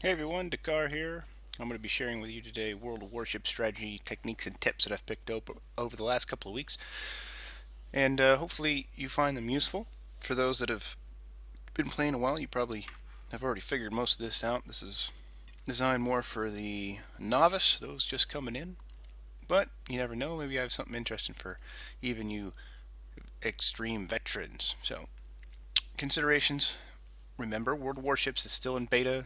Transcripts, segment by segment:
Hey everyone, Dakar here. I'm going to be sharing with you today World of Warships strategy techniques and tips that I've picked up over the last couple of weeks, and hopefully you find them useful. For those that have been playing a while, you probably have already figured most of this out. This is designed more for the novice, those just coming in, but you never know. Maybe I have something interesting for even you extreme veterans. So, considerations. Remember, World of Warships is still in beta.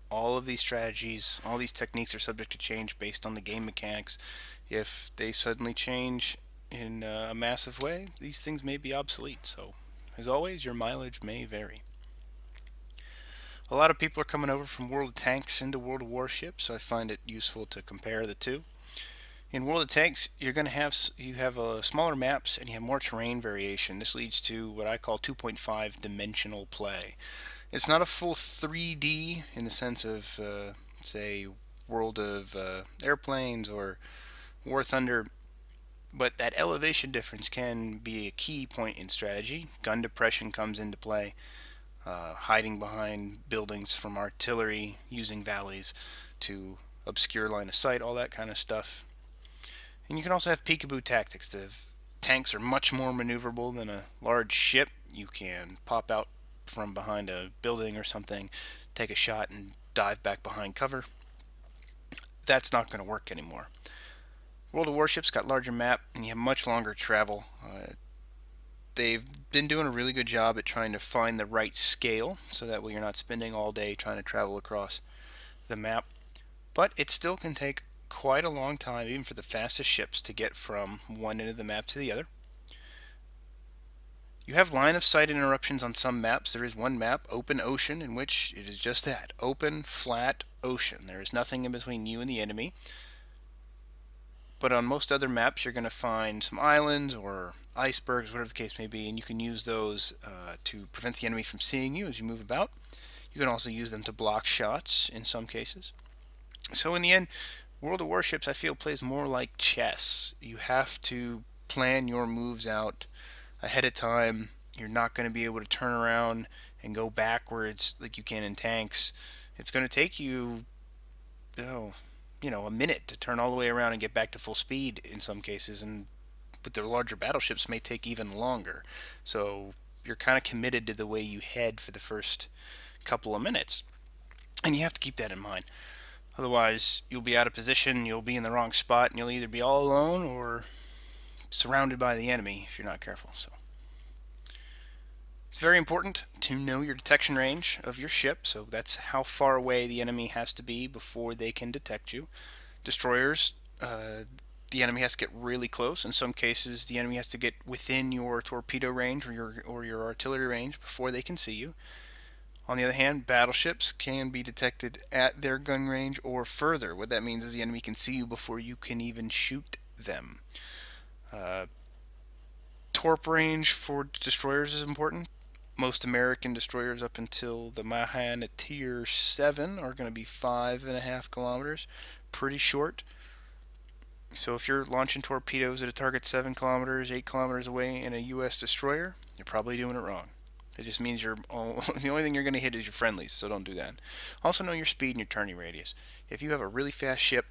All of these strategies, all these techniques are subject to change based on the game mechanics. If they suddenly change in a massive way, these things may be obsolete. So, as always, your mileage may vary. A lot of people are coming over from World of Tanks into World of Warships, so I find it useful to compare the two. In World of Tanks, you're going to have smaller maps and you have more terrain variation. This leads to what I call 2.5 dimensional play. It's not a full 3D in the sense of, say, World of Airplanes or War Thunder, but that elevation difference can be a key point in strategy. Gun depression comes into play, hiding behind buildings from artillery, using valleys to obscure line of sight, all that kind of stuff. And you can also have peekaboo tactics. The tanks are much more maneuverable than a large ship. You can pop out from behind a building or something, take a shot, and dive back behind cover. That's not going to work anymore. World of Warships got larger map, and you have much longer travel. They've been doing a really good job at trying to find the right scale, so that way you're not spending all day trying to travel across the map. But it still can take quite a long time, even for the fastest ships, to get from one end of the map to the other. You have line of sight interruptions on some maps. There is one map, Open Ocean, in which it is just that open, flat ocean. There is nothing in between you and the enemy. But on most other maps, you're going to find some islands or icebergs, whatever the case may be, and you can use those to prevent the enemy from seeing you as you move about. You can also use them to block shots in some cases. So, in the end, World of Warships, I feel, plays more like chess. You have to plan your moves out ahead of time. You're not going to be able to turn around and go backwards like you can in tanks. It's going to take you, oh, a minute to turn all the way around and get back to full speed in some cases, and with the larger battleships may take even longer. So you're kind of committed to the way you head for the first couple of minutes, and you have to keep that in mind. Otherwise, you'll be out of position, you'll be in the wrong spot, and you'll either be all alone or surrounded by the enemy if you're not careful. So it's very important to know your detection range of your ship. So that's how far away the enemy has to be before they can detect you. Destroyers, the enemy has to get really close. In some cases, the enemy has to get within your torpedo range or your artillery range before they can see you. On the other hand, battleships can be detected at their gun range or further. What that means is the enemy can see you before you can even shoot them. Uh, Torp range for destroyers is important. Most American destroyers up until the Mahan at Tier 7 are going to be 5.5 kilometers. Pretty short. So if you're launching torpedoes at a target 7 kilometers, 8 kilometers away in a U.S. destroyer, you're probably doing it wrong. It just means the only thing you're going to hit is your friendlies, so don't do that. Also know your speed and your turning radius. If you have a really fast ship,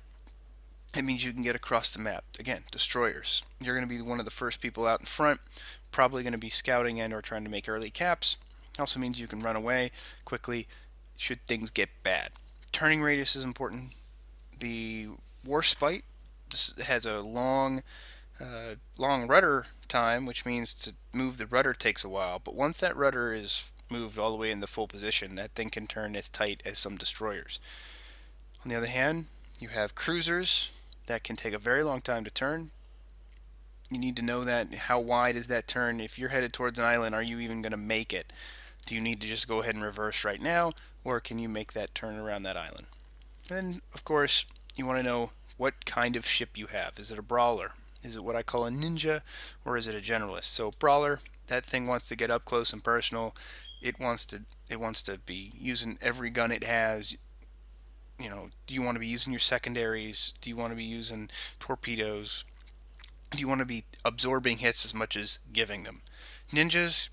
it means you can get across the map. Again, destroyers. You're going to be one of the first people out in front, probably going to be scouting and or trying to make early caps. Also means you can run away quickly should things get bad. Turning radius is important. The Warspite has a long rudder time, which means to move the rudder takes a while. But once that rudder is moved all the way into full position, that thing can turn as tight as some destroyers. On the other hand, you have cruisers that can take a very long time to turn. You need to know that. How wide is that turn? If you're headed towards an island, are you even going to make it? Do you need to just go ahead and reverse right now, or can you make that turn around that island? And then, of course, you want to know what kind of ship you have. Is it a brawler? Is it what I call a ninja, or is it a generalist? So brawler, that thing wants to get up close and personal. It wants to be using every gun it has. Do you want to be using your secondaries? Do you want to be using torpedoes? Do you want to be absorbing hits as much as giving them? Ninjas,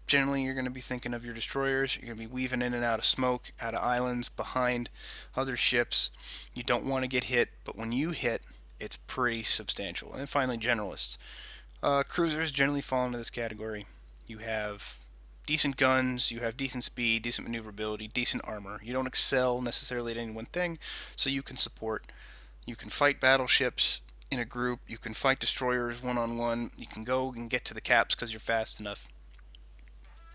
Generally, you're going to be thinking of your destroyers. You're going to be weaving in and out of smoke, out of islands, behind other ships. You don't want to get hit, but when you hit, it's pretty substantial. And then finally, generalists. Cruisers generally fall into this category. You have decent guns, you have decent speed, decent maneuverability, decent armor. You don't excel necessarily at any one thing, so you can support. You can fight battleships in a group. You can fight destroyers one on one. You can go and get to the caps because you're fast enough.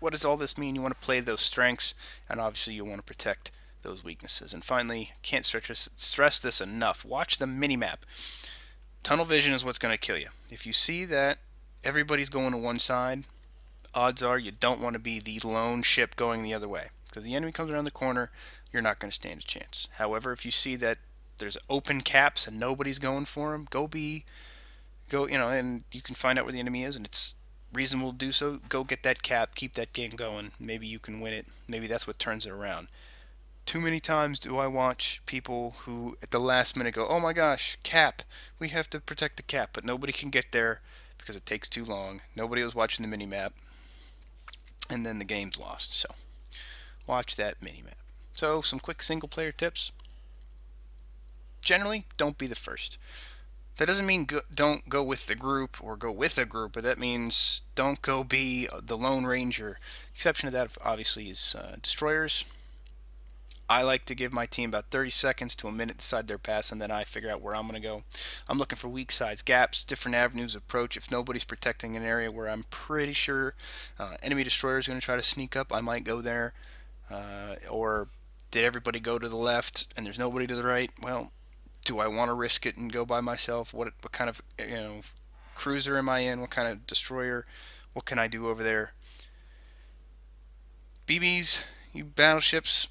What does all this mean? You want to play those strengths, and obviously you want to protect those weaknesses. And finally, can't stress this enough. Watch the minimap. Tunnel vision is what's going to kill you. If you see that everybody's going to one side, odds are you don't want to be the lone ship going the other way. Because the enemy comes around the corner, you're not going to stand a chance. However, if you see that there's open caps and nobody's going for them, and you can find out where the enemy is, and it's reasonable to do so. Go get that cap, keep that game going. Maybe you can win it. Maybe that's what turns it around. Too many times do I watch people who at the last minute go, "Oh my gosh, cap! We have to protect the cap," but nobody can get there because it takes too long. Nobody was watching the mini map, and then the game's lost. So watch that mini map. So some quick single player tips. Generally, don't be the first. That doesn't mean don't go with the group or go with a group, but that means don't go be the Lone Ranger. The exception to that, obviously, is destroyers. I like to give my team about 30 seconds to a minute to decide their pass, and then I figure out where I'm going to go. I'm looking for weak sides, gaps, different avenues of approach. If nobody's protecting an area where I'm pretty sure enemy destroyer is going to try to sneak up, I might go there. Or did everybody go to the left and there's nobody to the right? Well, do I want to risk it and go by myself? What kind of cruiser am I in? What kind of destroyer? What can I do over there? BBs, you battleships.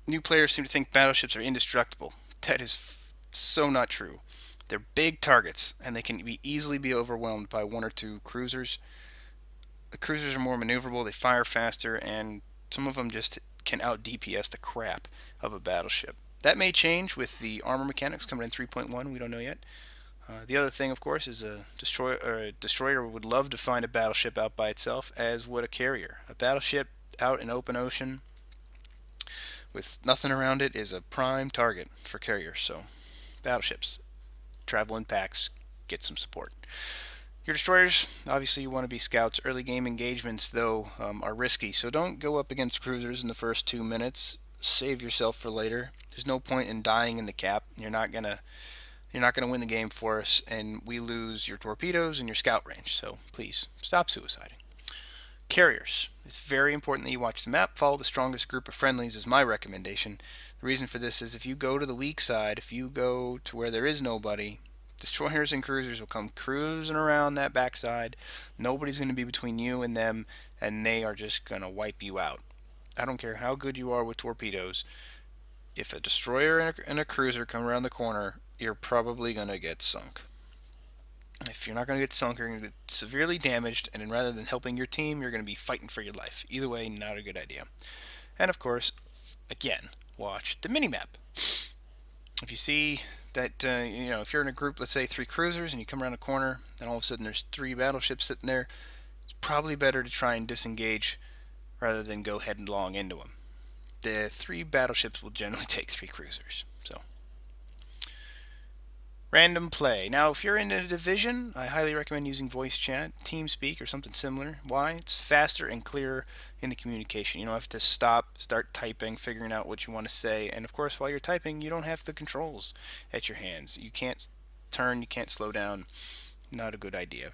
New players seem to think battleships are indestructible. That is so not true. They're big targets, and they can easily be overwhelmed by one or two cruisers. The cruisers are more maneuverable, they fire faster, and some of them just can out DPS the crap of a battleship. That may change with the armor mechanics coming in 3.1. We don't know yet. The other thing, of course, is a destroyer would love to find a battleship out by itself, as would a carrier. A battleship out in open ocean with nothing around it is a prime target for carriers. So, battleships, travel in packs, get some support. Your destroyers, obviously you want to be scouts. Early game engagements, though, are risky, so don't go up against cruisers in the first 2 minutes. Save yourself for later. There's no point in dying in the cap. You're not gonna win the game for us, and we lose your torpedoes and your scout range. So please stop suiciding. Carriers. It's very important that you watch the map. Follow the strongest group of friendlies is my recommendation. The reason for this is if you go to the weak side, if you go to where there is nobody, destroyers and cruisers will come cruising around that backside. Nobody's going to be between you and them, and they are just going to wipe you out. I don't care how good you are with torpedoes. If a destroyer and a cruiser come around the corner, you're probably going to get sunk. If you're not going to get sunk, you're going to get severely damaged, and then rather than helping your team, you're going to be fighting for your life. Either way, not a good idea. And of course, again, watch the minimap. If you see that, if you're in a group, let's say 3 cruisers, and you come around a corner, and all of a sudden there's 3 battleships sitting there, it's probably better to try and disengage rather than go headlong into them. The 3 battleships will generally take 3 cruisers. So, random play. Now, if you're in a division, I highly recommend using voice chat, TeamSpeak, or something similar. Why? It's faster and clearer in the communication. You don't have to stop, start typing, figuring out what you want to say. And of course, while you're typing, you don't have the controls at your hands. You can't turn, you can't slow down. Not a good idea.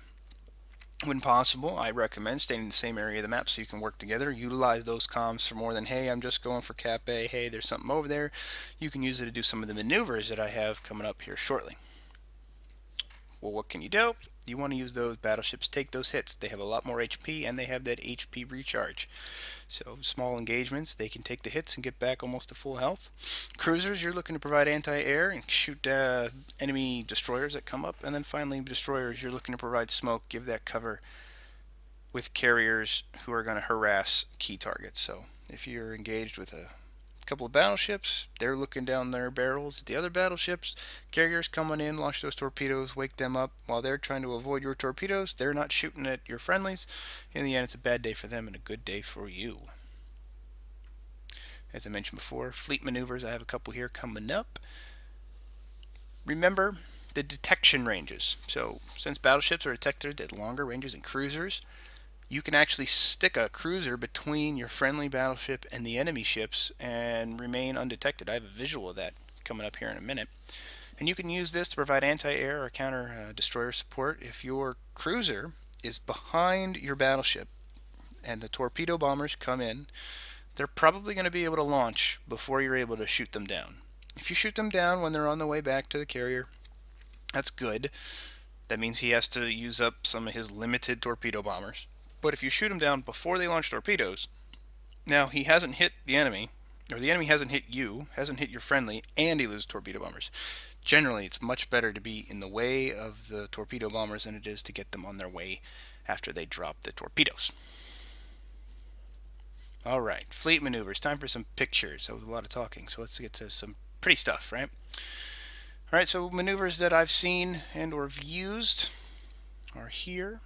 When possible, I recommend staying in the same area of the map so you can work together. Utilize those comms for more than, hey, I'm just going for Cap A, hey, there's something over there. You can use it to do some of the maneuvers that I have coming up here shortly. Well, what can you do? You want to use those battleships, take those hits. They have a lot more HP, and they have that HP recharge. So small engagements, they can take the hits and get back almost to full health. Cruisers, you're looking to provide anti-air and shoot enemy destroyers that come up. And then finally, destroyers, you're looking to provide smoke, give that cover with carriers who are going to harass key targets. So if you're engaged with a A couple of battleships, they're looking down their barrels at the other battleships. Carriers coming in, launch those torpedoes, wake them up. While they're trying to avoid your torpedoes, they're not shooting at your friendlies. In the end, it's a bad day for them and a good day for you. As I mentioned before, fleet maneuvers, I have a couple here coming up. Remember the detection ranges. So since battleships are detected at longer ranges than cruisers, you can actually stick a cruiser between your friendly battleship and the enemy ships and remain undetected. I have a visual of that coming up here in a minute. And you can use this to provide anti-air or counter destroyer support if your cruiser is behind your battleship and the torpedo bombers come in. They're probably going to be able to launch before you're able to shoot them down. If you shoot them down when they're on the way back to the carrier, that's good. That means he has to use up some of his limited torpedo bombers. But if you shoot him down before they launch torpedoes, now he hasn't hit the enemy, or the enemy hasn't hit you, hasn't hit your friendly, and he loses torpedo bombers. Generally, it's much better to be in the way of the torpedo bombers than it is to get them on their way after they drop the torpedoes. Alright, fleet maneuvers. Time for some pictures. That was a lot of talking, so let's get to some pretty stuff, right? Alright, so maneuvers that I've seen and or have used are here.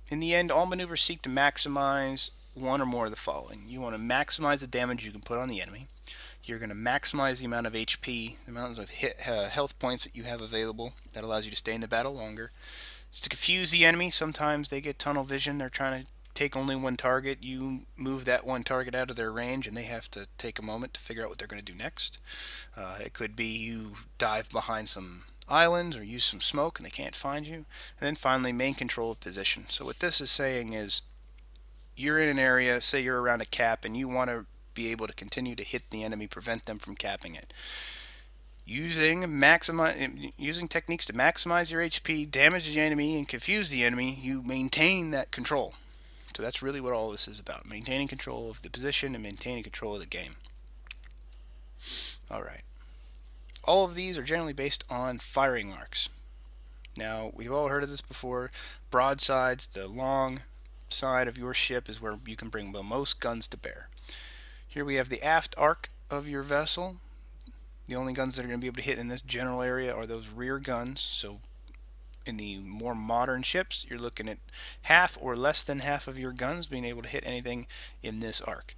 In the end, all maneuvers seek to maximize one or more of the following. You want to maximize the damage you can put on the enemy. You're going to maximize the amount of HP, the amount of health points that you have available. That allows you to stay in the battle longer. It's to confuse the enemy. Sometimes they get tunnel vision. They're trying to take only one target. You move that one target out of their range, and they have to take a moment to figure out what they're going to do next. It could be you dive behind some islands or use some smoke and they can't find you. And then finally, main control of position. So what this is saying is you're in an area, say you're around a cap, and you want to be able to continue to hit the enemy, prevent them from capping it. Using techniques to maximize your HP, damage the enemy, and confuse the enemy, you maintain that control. So that's really what all this is about, maintaining control of the position and maintaining control of the game. Alright. All of these are generally based on firing arcs. Now, we've all heard of this before. Broadsides, the long side of your ship is where you can bring the most guns to bear. Here we have the aft arc of your vessel. The only guns that are going to be able to hit in this general area are those rear guns. So in the more modern ships, you're looking at half or less than half of your guns being able to hit anything in this arc.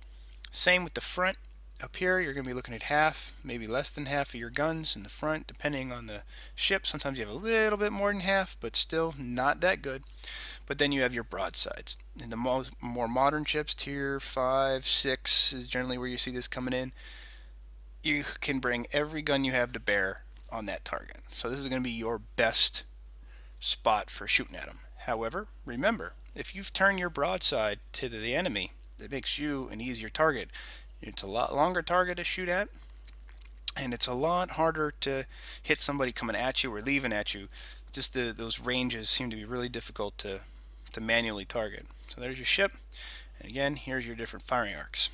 Same with the front. Up here, you're going to be looking at half, maybe less than half of your guns in the front, depending on the ship. Sometimes you have a little bit more than half, but still not that good. But then you have your broadsides. In the more modern ships, tier 5, 6 is generally where you see this coming in. You can bring every gun you have to bear on that target. So this is going to be your best spot for shooting at them. However, remember, if you've turned your broadside to the enemy, that makes you an easier target. It's a lot longer target to shoot at, and it's a lot harder to hit somebody coming at you or leaving at you. Just those ranges seem to be really difficult to manually target. So there's your ship, and again, here's your different firing arcs.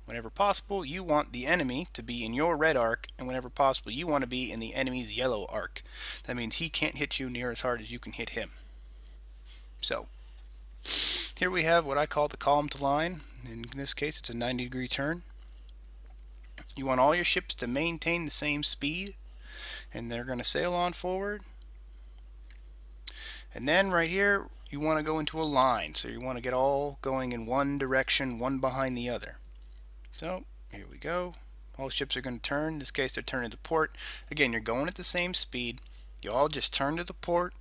Whenever possible, you want the enemy to be in your red arc, and whenever possible, you want to be in the enemy's yellow arc. That means he can't hit you near as hard as you can hit him. So here we have what I call the column to line. In this case, it's a 90-degree turn. You want all your ships to maintain the same speed, and they're going to sail on forward. And then right here, you want to go into a line. So you want to get all going in one direction, one behind the other. So here we go. All ships are going to turn. In this case, they're turning to port. Again, you're going at the same speed. You all just turn to the port,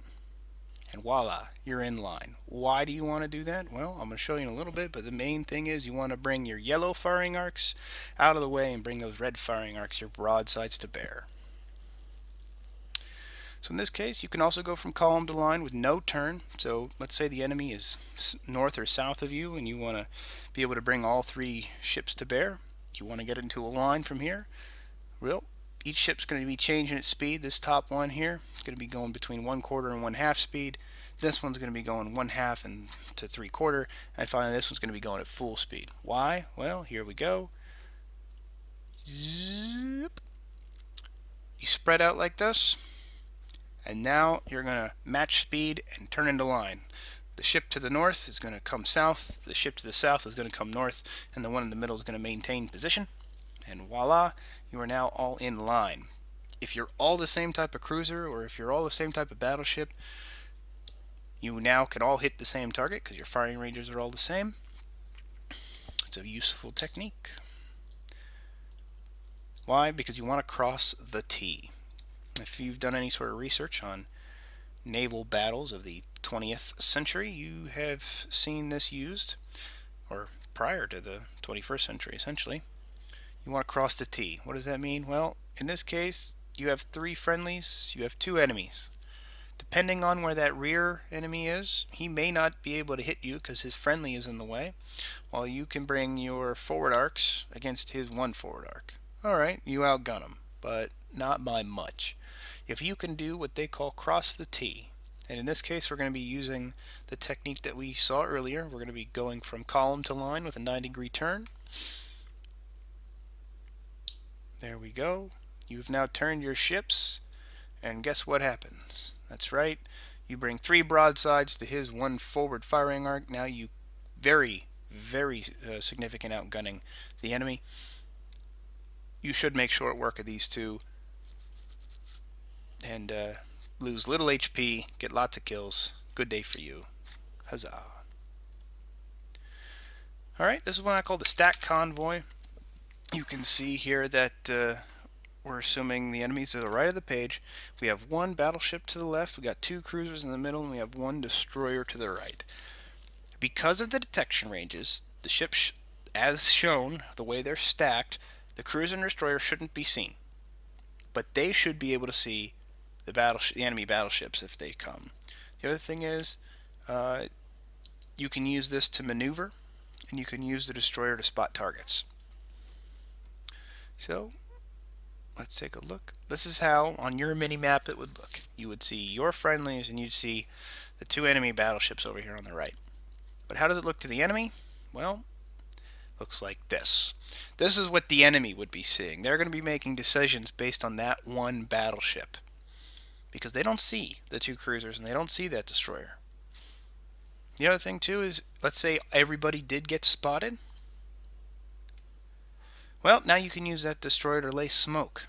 and voila, you're in line. Why do you want to do that? Well, I'm going to show you in a little bit, but the main thing is you want to bring your yellow firing arcs out of the way and bring those red firing arcs, your broadsides, to bear. So in this case, you can also go from column to line with no turn. So let's say the enemy is north or south of you and you want to be able to bring all three ships to bear. You want to get into a line from here. Well, each ship's going to be changing its speed. This top one here is going to be going between 1/4 and 1/2 speed. This one's going to be going 1/2 and to 3/4. And finally, this one's going to be going at full speed. Why? Well, here we go. Zip. You spread out like this. And now you're going to match speed and turn into line. The ship to the north is going to come south, the ship to the south is going to come north, and the one in the middle is going to maintain position. And voila, you are now all in line. If you're all the same type of cruiser, or if you're all the same type of battleship, you now can all hit the same target because your firing ranges are all the same. It's a useful technique. Why? Because you want to cross the T. If you've done any sort of research on naval battles of the 20th century, you have seen this used, or prior to the 21st century, essentially. You want to cross the T. What does that mean? Well, in this case, you have 3 friendlies, you have 2 enemies. Depending on where that rear enemy is, he may not be able to hit you because his friendly is in the way, while you can bring your forward arcs against his 1 forward arc. Alright, you outgun him, but not by much. If you can do what they call cross the T, and in this case we're going to be using the technique that we saw earlier. We're going to be going from column to line with a 90-degree turn. There we go. You've now turned your ships, and guess what happens? That's right, you bring 3 broadsides to his 1 forward firing arc. Now you very significant outgunning the enemy. You should make short work of these 2 and lose little HP, get lots of kills. Good day for you. Huzzah. Alright, this is what I call the stack convoy. You can see here that we're assuming the enemies to the right of the page. We have 1 battleship to the left, we got 2 cruisers in the middle, and we have 1 destroyer to the right. Because of the detection ranges, the ships, as shown, the way they're stacked, the cruiser and destroyer shouldn't be seen. But they should be able to see the enemy battleships if they come. The other thing is, you can use this to maneuver, and you can use the destroyer to spot targets. So, let's take a look. This is how, on your mini-map, it would look. You would see your friendlies, and you'd see the 2 enemy battleships over here on the right. But how does it look to the enemy? Well, looks like this. This is what the enemy would be seeing. They're going to be making decisions based on that 1 battleship, because they don't see the 2 cruisers and they don't see that destroyer. The other thing too is, let's say everybody did get spotted. Well, now you can use that destroyer to lay smoke.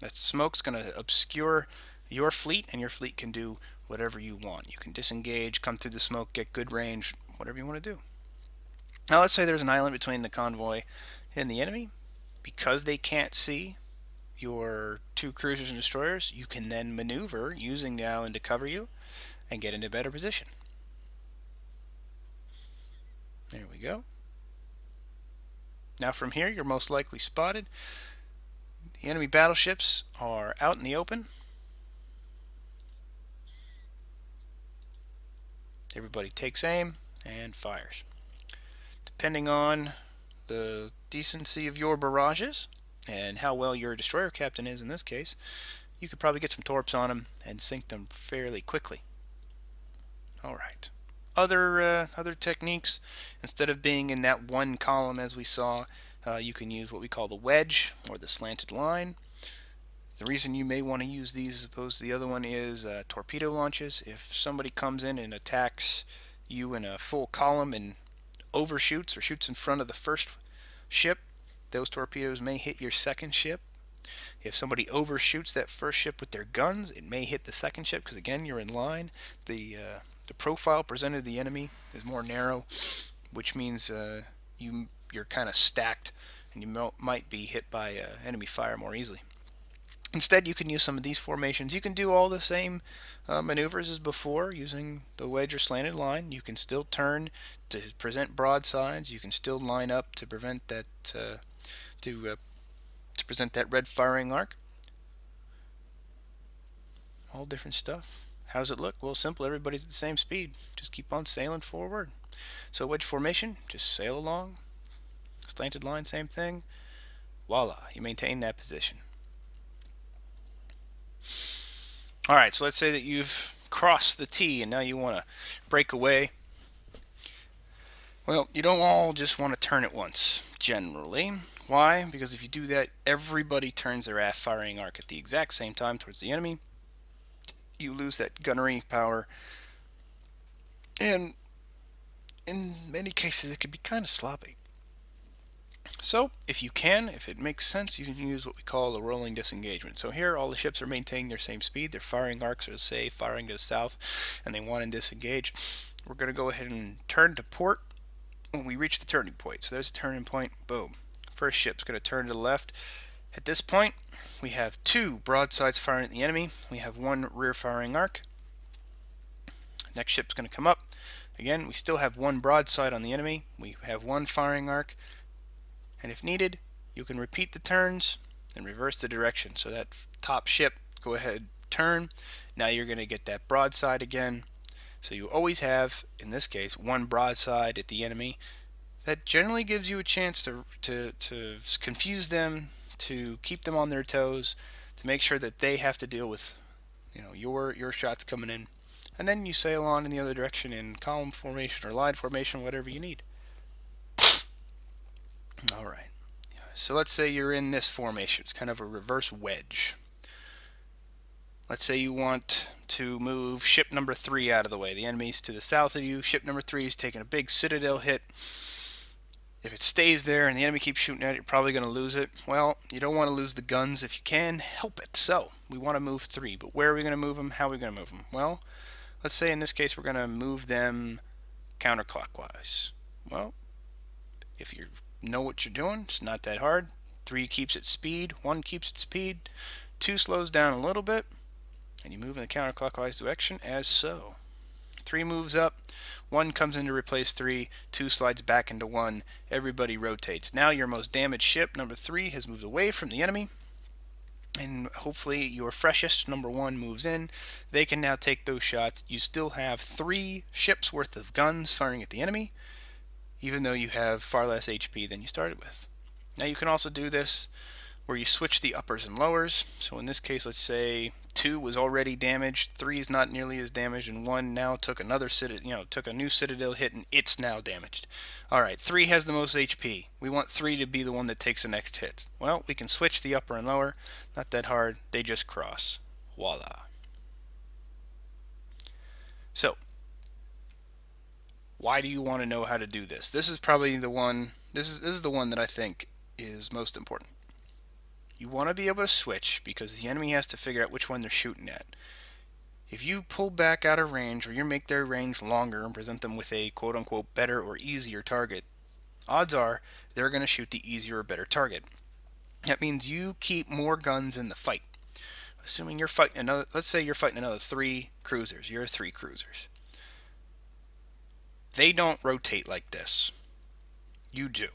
That smoke's going to obscure your fleet, and your fleet can do whatever you want. You can disengage, come through the smoke, get good range, whatever you want to do. Now let's say there's an island between the convoy and the enemy. Because they can't see your 2 cruisers and destroyers, you can then maneuver using the island to cover you and get into a better position. There we go. Now from here, you're most likely spotted. The enemy battleships are out in the open. Everybody takes aim and fires. Depending on the decency of your barrages and how well your destroyer captain is in this case, you could probably get some torps on them and sink them fairly quickly. Alright. Other techniques, instead of being in that 1 column as we saw, you can use what we call the wedge or the slanted line. The reason you may want to use these as opposed to the other one is torpedo launches. If somebody comes in and attacks you in a full column and overshoots or shoots in front of the first ship, those torpedoes may hit your second ship. If somebody overshoots that first ship with their guns, it may hit the second ship because, again, you're in line. The profile presented to the enemy is more narrow, which means you're kind of stacked and you might be hit by enemy fire more easily. Instead, you can use some of these formations. You can do all the same maneuvers as before using the wedge or slanted line. You can still turn to present broadsides. You can still line up to prevent that to present that red firing arc. All different stuff. How does it look? Well, simple. Everybody's at the same speed. Just keep on sailing forward. So wedge formation, just sail along. Slanted line, same thing. Voila, you maintain that position. Alright, so let's say that you've crossed the T and now you want to break away. Well, you don't all just want to turn at once, generally. Why? Because if you do that, everybody turns their aft firing arc at the exact same time towards the enemy. You lose that gunnery power, And in many cases, it can be kind of sloppy. So, if you can, if it makes sense, you can use what we call a rolling disengagement. So here, all the ships are maintaining their same speed. Their firing arcs are, say, firing to the south, and they want to disengage. We're going to go ahead and turn to port when we reach the turning point. So there's a turning point. Boom. First ship's going to turn to the left. At this point, we have two broadsides firing at the enemy. We have one rear firing arc. Next ship's going to come up. Again, we still have one broadside on the enemy. We have one firing arc. And if needed, you can repeat the turns and reverse the direction. So that top ship, go ahead, turn. Now you're going to get that broadside again. So you always have, in this case, one broadside at the enemy. That generally gives you a chance to confuse them, to keep them on their toes, to make sure that they have to deal with, your shots coming in. And then you sail on in the other direction in column formation or line formation, whatever you need. All right. So let's say you're in this formation. It's kind of a reverse wedge. Let's say you want to move ship number 3 out of the way. The enemy's to the south of you. Ship number 3 is taking a big citadel hit. If it stays there and the enemy keeps shooting at it, you're probably going to lose it. Well, you don't want to lose the guns if you can help it. So we want to move 3. But where are we going to move them? How are we going to move them? Well, let's say in this case we're going to move them counterclockwise. Well, if you know what you're doing, it's not that hard. 3 keeps its speed, 1 keeps its speed, 2 slows down a little bit, and you move in the counterclockwise direction as so. 3 moves up, 1 comes in to replace 3, 2 slides back into 1, everybody rotates. Now your most damaged ship, number 3, has moved away from the enemy, and hopefully your freshest, number 1, moves in. They can now take those shots. You still have 3 ships worth of guns firing at the enemy, even though you have far less HP than you started with. Now you can also do this where you switch the uppers and lowers. So in this case, let's say 2 was already damaged, 3 is not nearly as damaged, and 1 now took took a new citadel hit, and it's now damaged. All right, 3 has the most HP. We want 3 to be the one that takes the next hit. Well, we can switch the upper and lower. Not that hard. They just cross. Voila. So, why do you want to know how to do this? This is probably the one. This is the one that I think is most important. You want to be able to switch because the enemy has to figure out which one they're shooting at. If you pull back out of range or you make their range longer and present them with a quote-unquote better or easier target, odds are they're going to shoot the easier or better target. That means you keep more guns in the fight. Assuming you're fighting let's say you're fighting another 3 cruisers. You're 3 cruisers. They don't rotate like this. You do.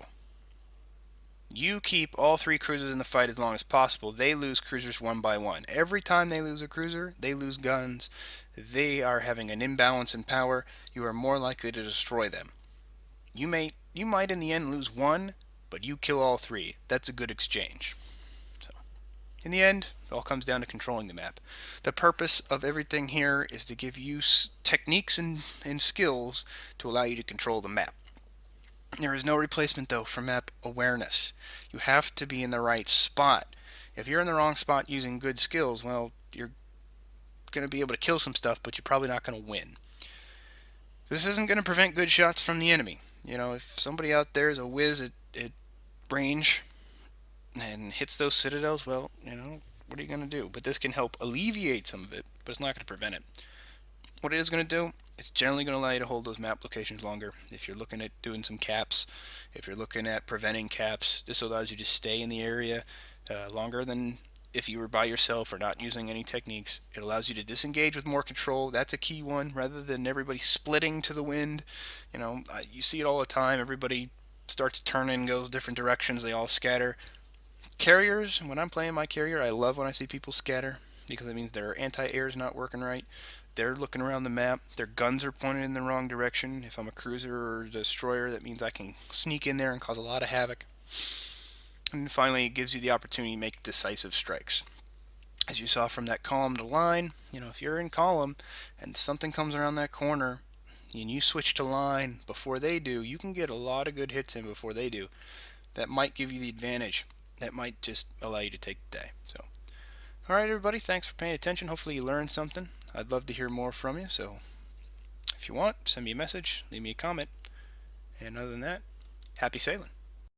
You keep all 3 cruisers in the fight as long as possible. They lose cruisers one by one. Every time they lose a cruiser, they lose guns. They are having an imbalance in power. You are more likely to destroy them. You might in the end lose 1, but you kill all 3. That's a good exchange. So, in the end, it all comes down to controlling the map. The purpose of everything here is to give you techniques and skills to allow you to control the map. There is no replacement, though, for map awareness. You have to be in the right spot. If you're in the wrong spot using good skills, well, you're going to be able to kill some stuff, but you're probably not going to win. This isn't going to prevent good shots from the enemy. If somebody out there is a whiz at range and hits those citadels, well, what are you going to do? But this can help alleviate some of it, but it's not going to prevent it. What it is going to do, it's generally going to allow you to hold those map locations longer. If you're looking at doing some caps, if you're looking at preventing caps, this allows you to stay in the area longer than if you were by yourself or not using any techniques. It allows you to disengage with more control. That's a key one, rather than everybody splitting to the wind. You see it all the time. Everybody starts turning, goes different directions. They all scatter. Carriers, when I'm playing my carrier, I love when I see people scatter because it means their anti-air is not working right. They're looking around the map. Their guns are pointed in the wrong direction. If I'm a cruiser or a destroyer, that means I can sneak in there and cause a lot of havoc. And finally, it gives you the opportunity to make decisive strikes. As you saw from that column to line, if you're in column and something comes around that corner and you switch to line before they do, you can get a lot of good hits in before they do. That might give you the advantage. That might just allow you to take the day. So, all right, everybody, thanks for paying attention. Hopefully you learned something. I'd love to hear more from you, so If you want, send me a message, leave me a comment. And other than that, happy sailing.